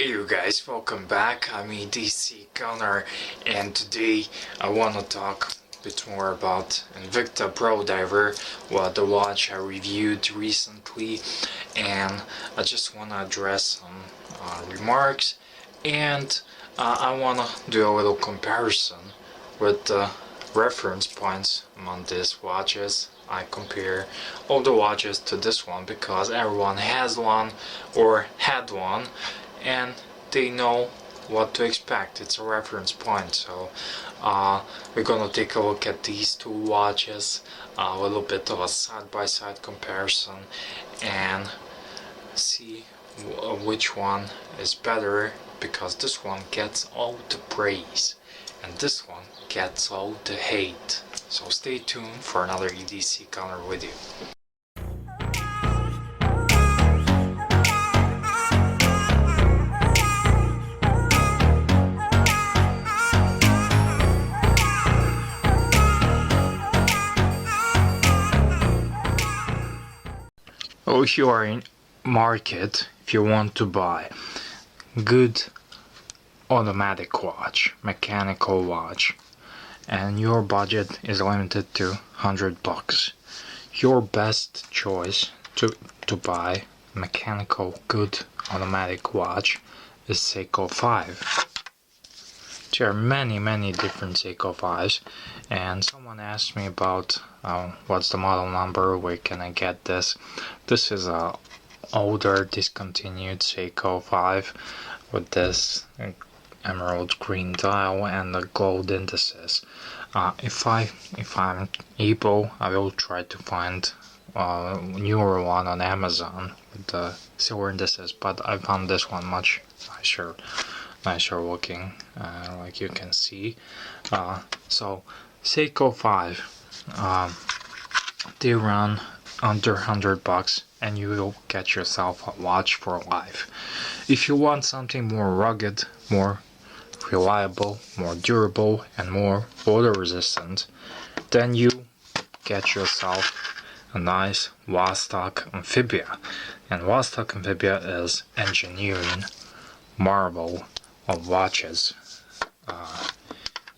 Hey you guys, welcome back. I'm edcgunner and today I want to talk a bit more about Invicta Pro Diver, the watch I reviewed recently, and I just want to address some remarks, and I want to do a little comparison with the reference points among these watches. I compare all the watches to this one because everyone has one or had one and they know what to expect. It's a reference point. So we're gonna take a look at these two watches, a little bit of a side-by-side comparison, and see which one is better, because this one gets all the praise and this one gets all the hate. So stay tuned for another edcgunner video. Well, if you are in market, if you want to buy good automatic watch, mechanical watch, and your budget is limited to $100, your best choice to buy mechanical good automatic watch is Seiko 5. There are many different Seiko 5s, and someone asked me about what's the model number, where can I get this. This is a older discontinued Seiko 5 with this emerald green dial and the gold indices. If I'm able, I will try to find a newer one on Amazon with the silver indices, but I found this one much nicer looking, like you can see. So Seiko 5, they run under $100 and you will get yourself a watch for life. If you want something more rugged, more reliable, more durable, and more water resistant, then you get yourself a nice Vostok Amphibia. And Vostok Amphibia is engineering marvel of watches.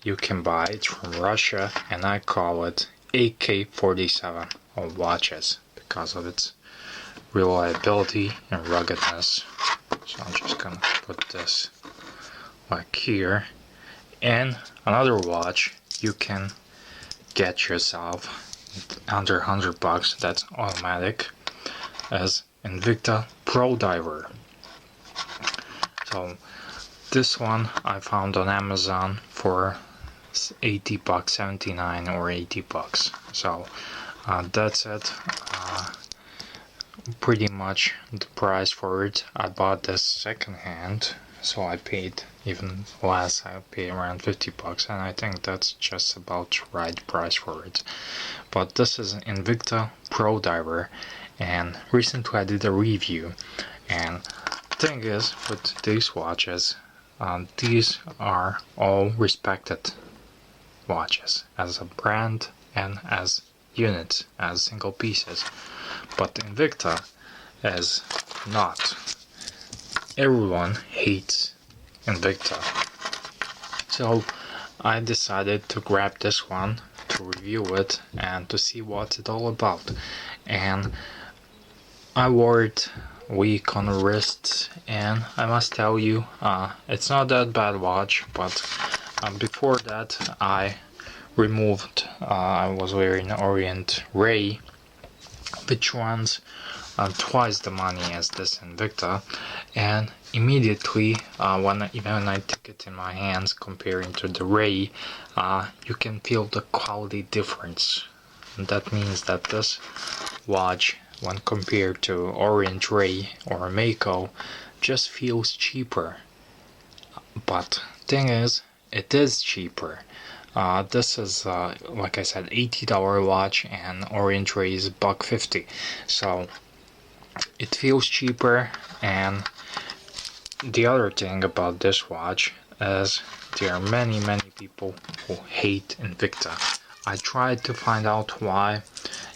You can buy it from Russia, and I call it AK-47 of watches because of its reliability and ruggedness. So I'm just gonna put this like here. And another watch you can get yourself under $100 that's automatic is Invicta Pro Diver. So this one I found on Amazon for $80, 79 or $80. So that's it. Pretty much the price for it. I bought this second hand, so I paid even less. I paid around $50, and I think that's just about right price for it. But this is an Invicta Pro Diver, and recently I did a review, and the thing is with these watches, these are all respected watches as a brand and as units, as single pieces. But Invicta is not. Everyone hates Invicta. So I decided to grab this one to review it and to see what it's all about. And I wore it week on the wrist, and I must tell you, it's not that bad watch, but before that I was wearing Orient Ray, which runs twice the money as this Invicta, and immediately when I took it in my hands comparing to the Ray, you can feel the quality difference. And that means that this watch, when compared to Orient Ray or Seiko, just feels cheaper. But thing is, it is cheaper. This is like I said, $80 watch, and Orient Ray is $150. So it feels cheaper. And the other thing about this watch is there are many people who hate Invicta. I tried to find out why,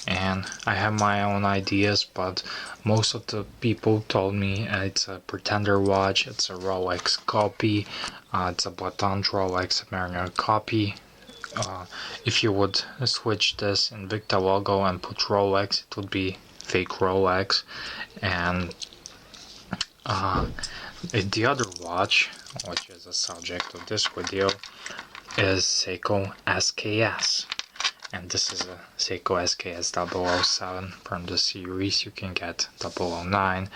and I have my own ideas, but most of the people told me it's a pretender watch, it's a Rolex copy, it's a blatant Rolex Mariner copy. If you would switch this Invicta logo and put Rolex, it would be fake Rolex. And the other watch, which is the subject of this video, is Seiko SKS. And this is a Seiko SKX007 from the series. You can get 009.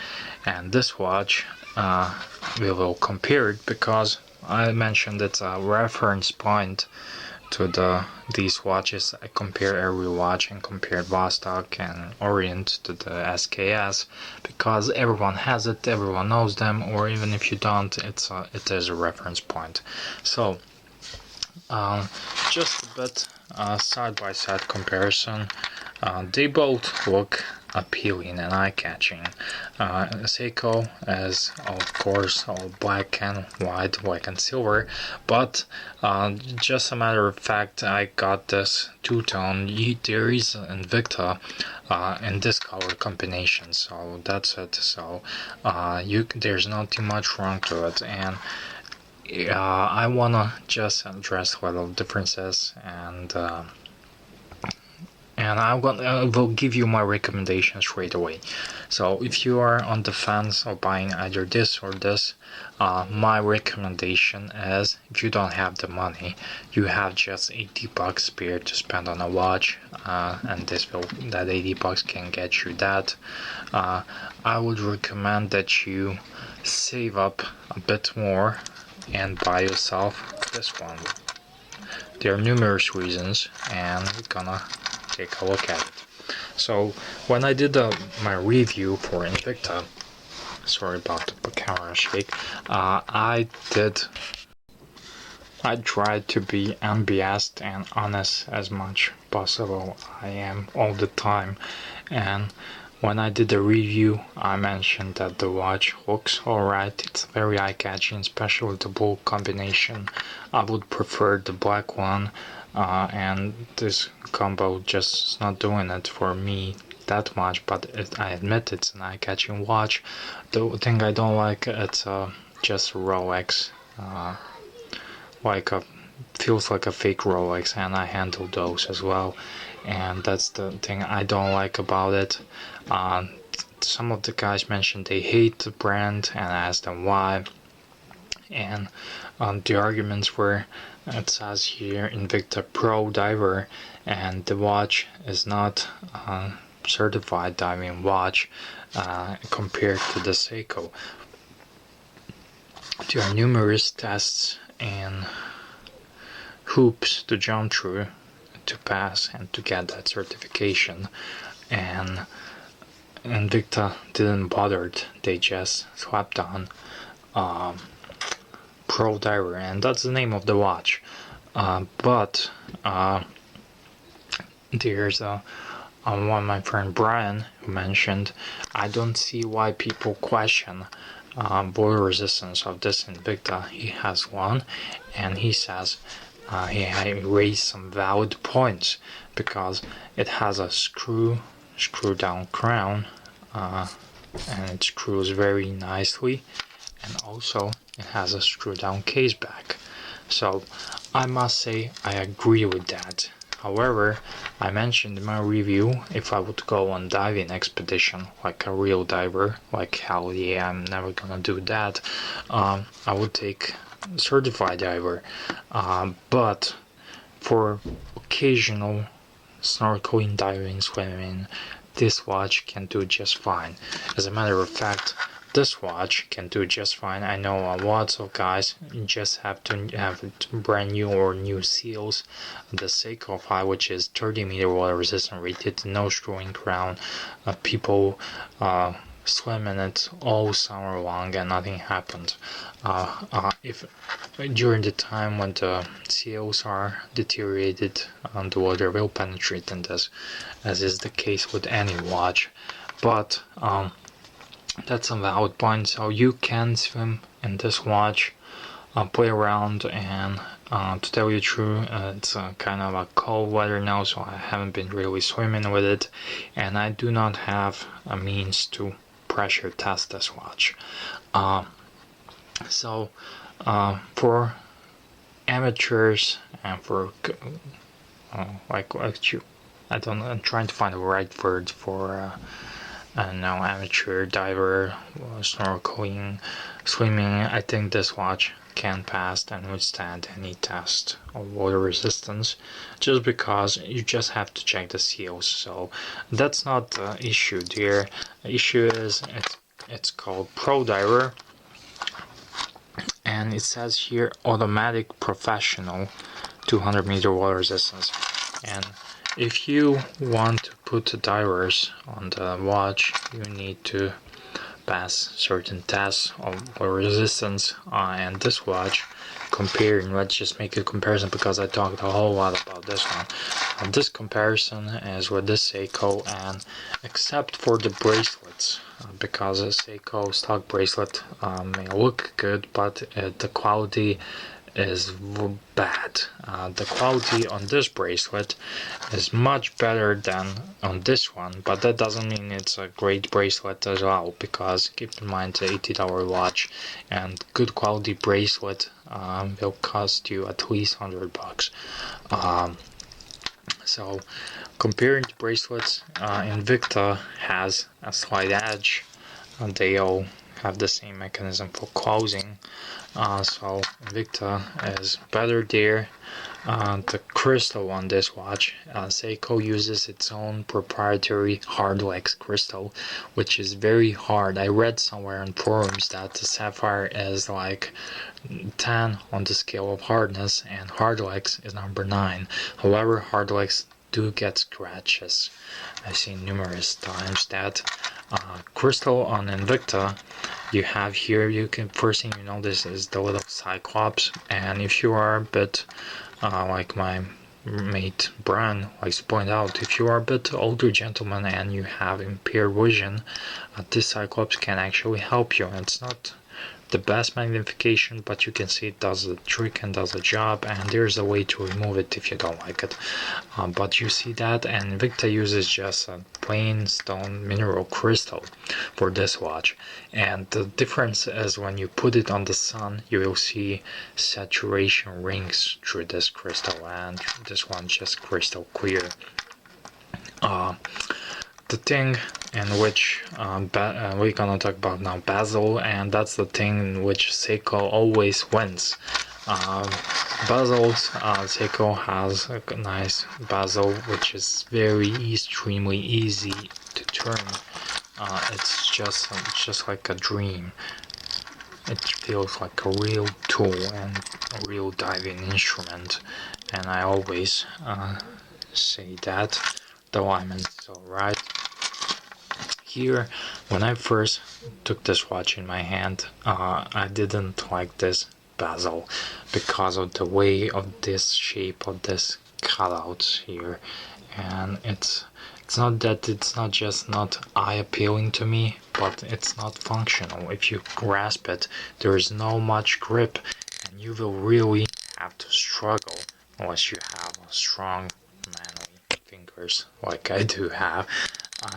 And this watch, we will compare it because I mentioned it's a reference point to these watches. I compare every watch and compare Vostok and Orient to the SKS because everyone has it, everyone knows them, or even if you don't, it is a reference point. So just a bit side-by-side comparison. They both look appealing and eye-catching. Seiko is of course all black and white, black and silver, but just a matter of fact, I got this two-tone. There is Invicta in this color combination, so that's it. So there's not too much wrong to it, and I wanna just address little differences, and I will give you my recommendation straight away. So if you are on the fence of buying either this or this, my recommendation is, if you don't have the money, you have just $80 spare to spend on a watch, and that $80 can get you that. I would recommend that you save up a bit more and buy yourself this one. There are numerous reasons, and we're gonna take a look at it. So when I did my review for Invicta, sorry about the camera shake, I tried to be unbiased and honest as much possible. I am all the time, and when I did the review, I mentioned that the watch looks alright. It's very eye-catching, especially with the blue combination. I would prefer the black one, and this combo just is not doing it for me that much, but I admit it's an eye-catching watch. The thing I don't like, it's just Rolex, feels like a fake Rolex, and I handle those as well, and that's the thing I don't like about it. Some of the guys mentioned they hate the brand, and I asked them why, and the arguments were, it says here Invicta Pro Diver, and the watch is not a certified diving watch compared to the Seiko. There are numerous tests and hoops to jump through to pass and to get that certification, and Invicta didn't bother. They just slapped on Pro Diver, and that's the name of the watch. But there's one, my friend Brian, who mentioned, I don't see why people question boil resistance of this Invicta. He has one, and he says he raised some valid points because it has a screw down crown, and it screws very nicely, and also it has a screw down case back. So I must say I agree with that. However, I mentioned in my review, if I would go on diving expedition like a real diver, like hell yeah, I'm never gonna do that, I would take certified diver, but for occasional snorkeling, diving, swimming, this watch can do just fine. As a matter of fact, this watch can do just fine. I know lots of guys just have to have brand new or new seals. The Seiko 5, which is 30 meter water resistant, rated, no screwing crown. People swim in it all summer long and nothing happened. If during the time when the seals are deteriorated, the water will penetrate in this, as is the case with any watch. But that's a valid point. So you can swim in this watch. play around, and to tell you the truth, it's kind of a cold weather now, so I haven't been really swimming with it, and I do not have a means to pressure test this watch. So for amateurs and for I don't know, I'm trying to find the right word for amateur diver, snorkeling, swimming. I think this watch can pass and withstand any test of water resistance, just because you just have to check the seals. So that's not the issue there. The issue is it's called Pro Diver, and it says here automatic professional 200-meter water resistance. And if you want to put the divers on the watch, you need to pass certain tests of water resistance. And this watch, comparing, let's just make a comparison because I talked a whole lot about this one. This comparison is with this Seiko, and except for the bracelets, because a Seiko stock bracelet may look good, but the quality is bad. The quality on this bracelet is much better than on this one, but that doesn't mean it's a great bracelet as well, because keep in mind it's an $80 watch, and good quality bracelet will cost you at least $100. So comparing the bracelets, Invicta has a slight edge. They all have the same mechanism for closing, so Invicta is better there. The crystal on this watch, Seiko uses its own proprietary hardlex crystal, which is very hard. I read somewhere on forums that the sapphire is like 10 on the scale of hardness, and hardlex is number 9. However, hardlex do get scratches. I've seen numerous times that crystal on Invicta, you have here, you can, first thing you notice is the little cyclops, and if you are a bit like my mate Brian likes to point out, if you are a bit older gentleman and you have impaired vision, this cyclops can actually help you. It's not the best magnification, but you can see it does the trick and does the job, and there's a way to remove it if you don't like it. But you see that, and Invicta uses just a plain stone mineral crystal for this watch, and the difference is when you put it on the sun, you will see saturation rings through this crystal, and this one's just crystal clear. The thing in which we're gonna talk about now, Bezel, and that's the thing in which Seiko always wins. Bezels, Seiko has a nice bezel which is very extremely easy to turn. It's just like a dream. It feels like a real tool and a real diving instrument, and I always say that, though I'm so right. Here, when I first took this watch in my hand, I didn't like this bezel because of the way of this shape of this cutouts here, and it's not that it's not just not eye appealing to me, but it's not functional. If you grasp it, there is no much grip, and you will really have to struggle unless you have a strong manly fingers like I do have.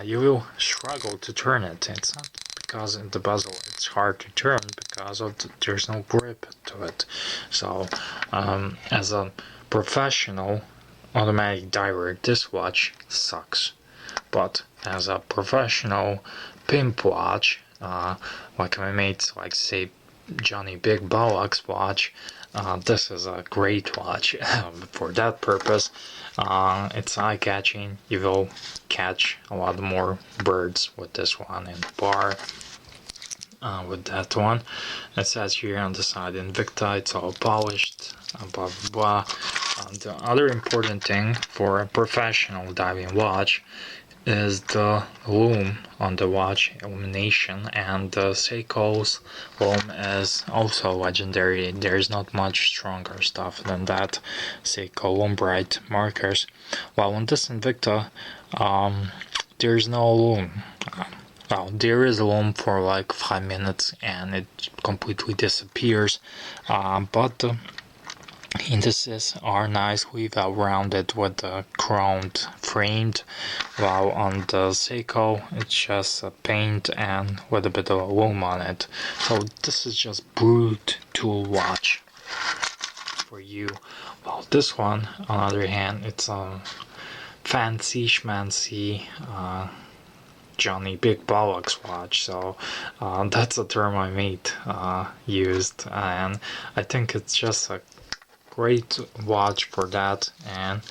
You will struggle to turn it. It's not because in the bezel it's hard to turn, because of there's no grip to it. So as a professional automatic diver, this watch sucks. But as a professional pimp watch, like my mates like say Johnny Big Bollocks watch, this is a great watch for that purpose. It's eye-catching. You will catch a lot more birds with this one in the bar. With that one, it says here on the side Invicta, it's all polished, blah blah blah. The other important thing for a professional diving watch is the lume on the watch illumination, and the Seiko's lume is also legendary. There's not much stronger stuff than that. Seiko lume bright markers. While on this Invicta, there's no lume. Well, there is room for like 5 minutes and it completely disappears, but the indices are nicely well rounded with the chromed framed, while on the Seiko it's just a paint and with a bit of aluminum on it. So this is just brute tool watch for you. Well, this one on the other hand, it's a fancy schmancy Johnny Big Bollocks watch, so that's a term my mate used, and I think it's just a great watch for that, and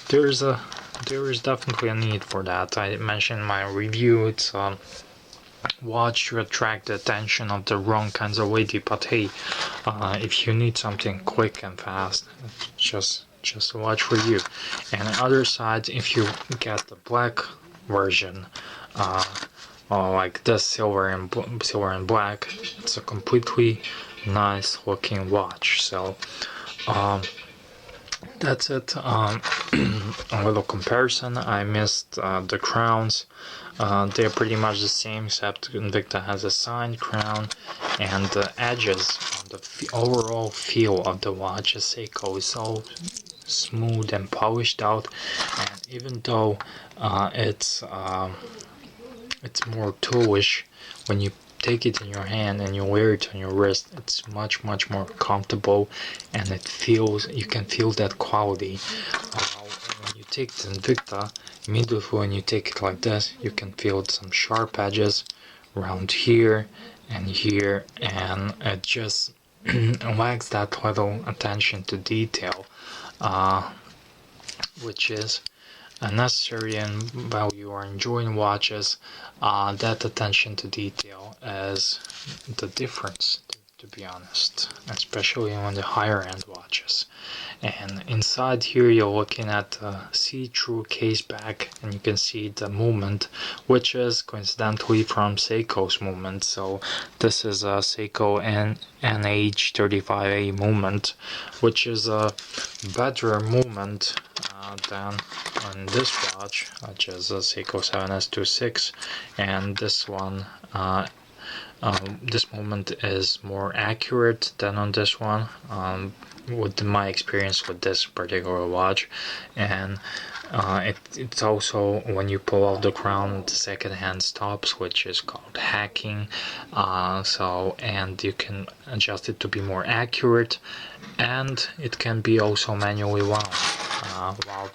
there is definitely a need for that. I mentioned in my review it's a watch to attract the attention of the wrong kinds of lady, but hey, if you need something quick and fast, it's just a watch for you. And on the other side, if you get the black version, like this silver and black, it's a completely nice looking watch. So that's it. A little comparison. I missed the crowns. They're pretty much the same, except Invicta has a signed crown, and the edges on the overall feel of the watch, Seiko, is so smooth and polished out. And even though it's more toolish, when you take it in your hand and you wear it on your wrist, it's much more comfortable, and you can feel that quality. When you take the Invicta, immediately when you take it like this, you can feel some sharp edges around here and here, and it just lacks that little attention to detail, which is necessary, and while you are enjoying watches, that attention to detail is the difference, to be honest, especially on the higher end watches. And inside here you're looking at the see-through case back, and you can see the movement, which is coincidentally from Seiko's movement. So this is a Seiko NH35A movement, which is a better movement than on this watch, which is a Seiko 7S26, and this one, this movement is more accurate than on this one, with my experience with this particular watch. And it's also, when you pull off the crown, the second hand stops, which is called hacking, and you can adjust it to be more accurate, and it can be also manually wound, while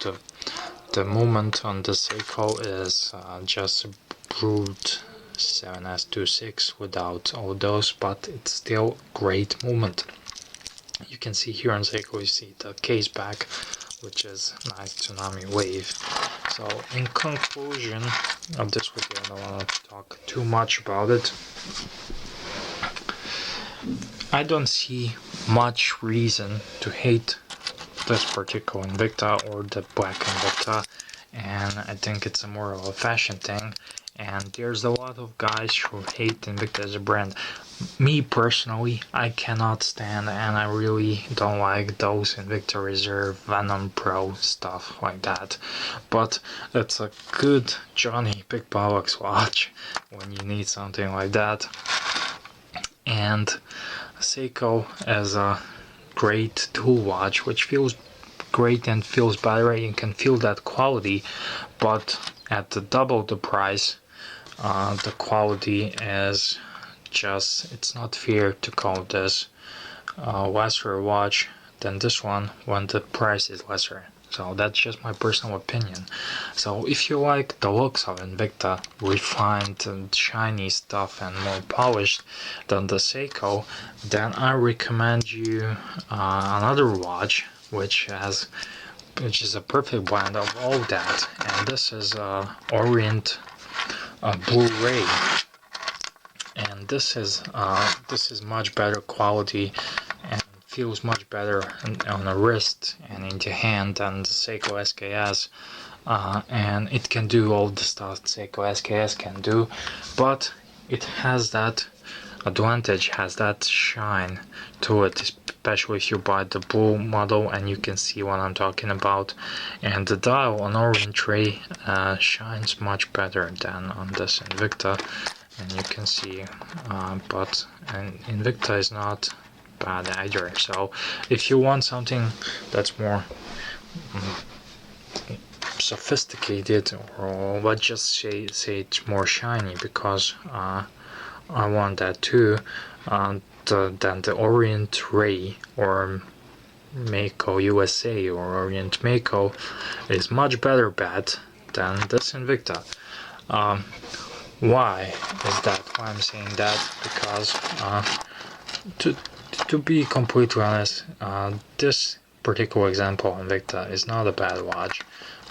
the movement on the Seiko is just a brute 7S26 without all those, but it's still great movement. You can see here on Seiko, you see the case back, which is nice tsunami wave. So in conclusion of this video, I don't want to talk too much about it. I don't see much reason to hate this particular Invicta or the black Invicta, and I think it's more of a fashion thing. And there's a lot of guys who hate Invicta as a brand. Me personally, I cannot stand, and I really don't like those Invicta Reserve, Venom Pro stuff like that. But it's a good Johnny Big Bollocks watch when you need something like that. And Seiko is a great tool watch, which feels great and feels better. You can feel that quality, but at double the price, the quality is just, it's not fair to call this lesser watch than this one when the price is lesser. So that's just my personal opinion. So if you like the looks of Invicta, refined and shiny stuff and more polished than the Seiko, then I recommend you another watch which is a perfect blend of all that, and this is Orient Blu-ray, and this is much better quality and feels much better on the wrist and in the hand than the Seiko SKS, and it can do all the stuff Seiko SKS can do, but it has that advantage, has that shine to it, especially if you buy the blue model, and you can see what I'm talking about. And the dial on Orient tray shines much better than on this Invicta, and you can see, but Invicta is not bad either. So if you want something that's more sophisticated, or let's just say it's more shiny, because I want that too, then the Orient Ray or Mako USA or Orient Mako is much better bet than this Invicta. Why is that? Why I'm saying that? Because to be completely honest, this particular example Invicta is not a bad watch,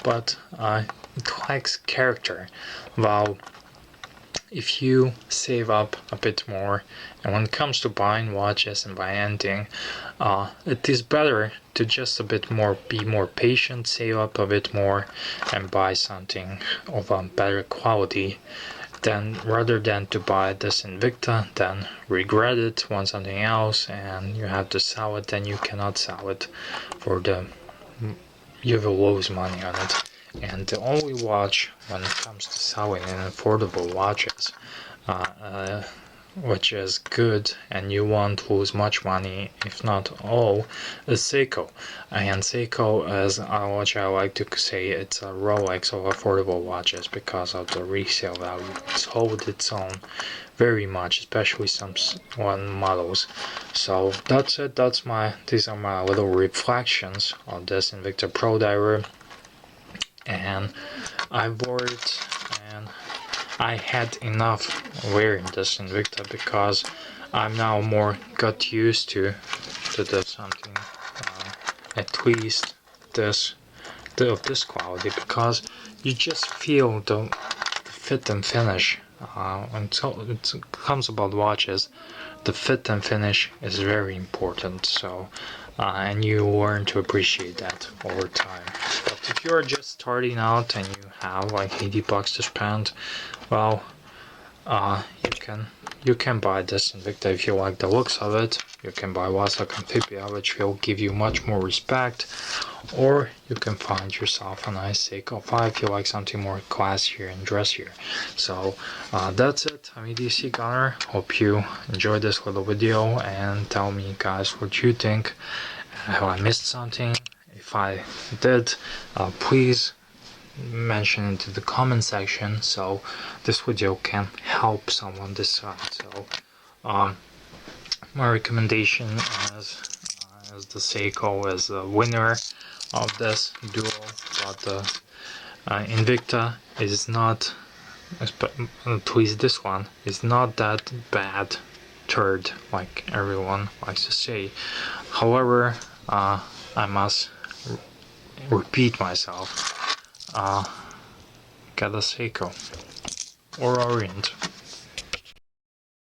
but it lacks character. While if you save up a bit more, and when it comes to buying watches and buying anything, it is better to just a bit more be more patient, save up a bit more, and buy something of a better quality, then rather than to buy this Invicta, then regret it, want something else, and you have to sell it, then you cannot sell it for you will lose money on it. And the only watch when it comes to selling an affordable watches, which is good and you won't lose much money, if not all, is Seiko. And Seiko is a watch I like to say it's a Rolex of affordable watches because of the resale value. It's hold its own very much, especially some one models. So that's it. These are my little reflections on this Invicta Pro Diver. And I wore it, and I had enough wearing this Invicta because I'm now more got used to this something, at least this quality, because you just feel the fit and finish. And so it comes about watches, the fit and finish is very important. So and you learn to appreciate that over time. But if you're just starting out and you have like 80 bucks to spend, well, you can buy this Invicta if you like the looks of it. You can buy Wazak Amphibia, which will give you much more respect, or you can find yourself a nice Seiko 5 if you like something more classier and dressier. So that's it. I'm edcgunner. Hope you enjoyed this little video, and tell me guys what you think. Have I missed something? If I did, please mention it in the comment section so this video can help someone decide. So my recommendation is the Seiko as the winner of this duel, but the Invicta is not, at least this one is not that bad third like everyone likes to say. However, I must repeat myself, get a Seiko or Orient.